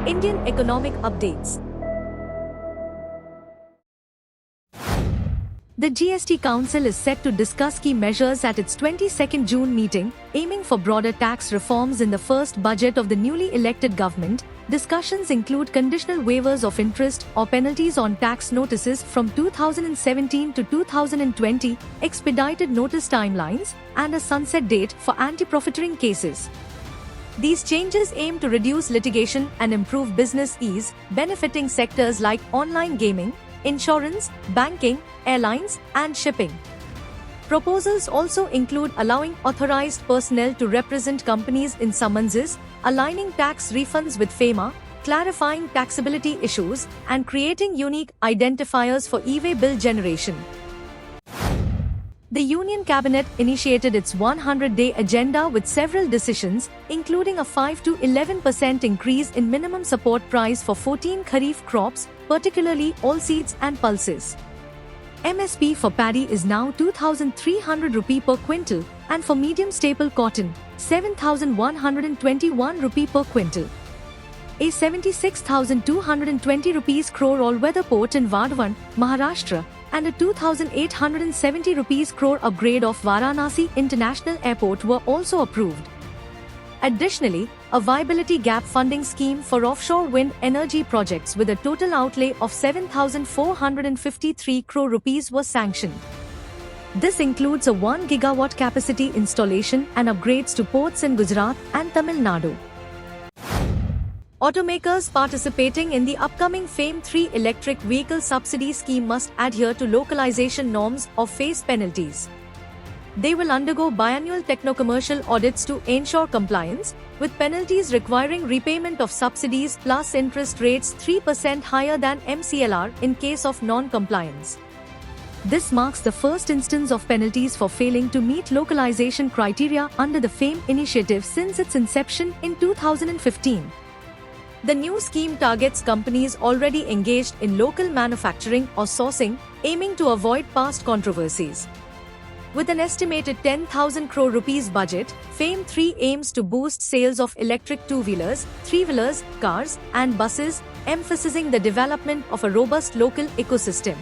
Indian economic updates. The GST Council is set to discuss key measures at its 22nd June meeting, aiming for broader tax reforms in the first budget of the newly elected government. Discussions include conditional waivers of interest or penalties on tax notices from 2017 to 2020, expedited notice timelines, and a sunset date for anti-profiteering cases. These changes aim to reduce litigation and improve business ease, benefiting sectors like online gaming, insurance, banking, airlines, and shipping. Proposals also include allowing authorized personnel to represent companies in summonses, aligning tax refunds with FEMA, clarifying taxability issues, and creating unique identifiers for e-way bill generation. The Union Cabinet initiated its 100-day agenda with several decisions, including a 5 to 11% increase in minimum support price for 14 kharif crops, particularly oilseeds and pulses. MSP for paddy is now 2,300 rupee per quintal, and for medium staple cotton, 7,121 rupee per quintal. A 76,220 rupees crore all-weather port in Vadhavan, Maharashtra, and a 2,870 rupees crore upgrade of Varanasi International Airport were also approved. Additionally, a viability gap funding scheme for offshore wind energy projects with a total outlay of 7,453 crore rupees was sanctioned. This includes a 1 gigawatt capacity installation and upgrades to ports in Gujarat and Tamil Nadu. Automakers participating in the upcoming FAME 3 electric vehicle subsidy scheme must adhere to localization norms or face penalties. They will undergo biannual techno-commercial audits to ensure compliance, with penalties requiring repayment of subsidies plus interest rates 3% higher than MCLR in case of non-compliance. This marks the first instance of penalties for failing to meet localization criteria under the FAME initiative since its inception in 2015. The new scheme targets companies already engaged in local manufacturing or sourcing, aiming to avoid past controversies. With an estimated 10,000 crore rupees budget, FAME 3 aims to boost sales of electric two-wheelers, three-wheelers, cars, and buses, emphasizing the development of a robust local ecosystem.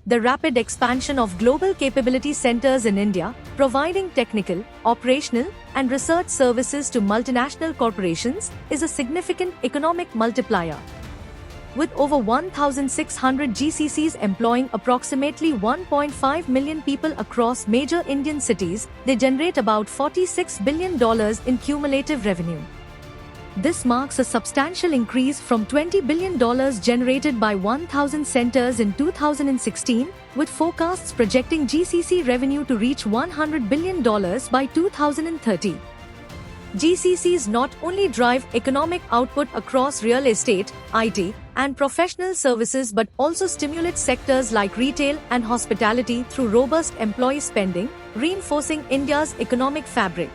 The rapid expansion of global capability centers in India, providing technical, operational, and research services to multinational corporations, is a significant economic multiplier. With over 1,600 GCCs employing approximately 1.5 million people across major Indian cities, they generate about $46 billion in cumulative revenue. This marks a substantial increase from $20 billion generated by 1,000 centers in 2016, with forecasts projecting GCC revenue to reach $100 billion by 2030. GCCs not only drive economic output across real estate, IT, and professional services but also stimulate sectors like retail and hospitality through robust employee spending, reinforcing India's economic fabric.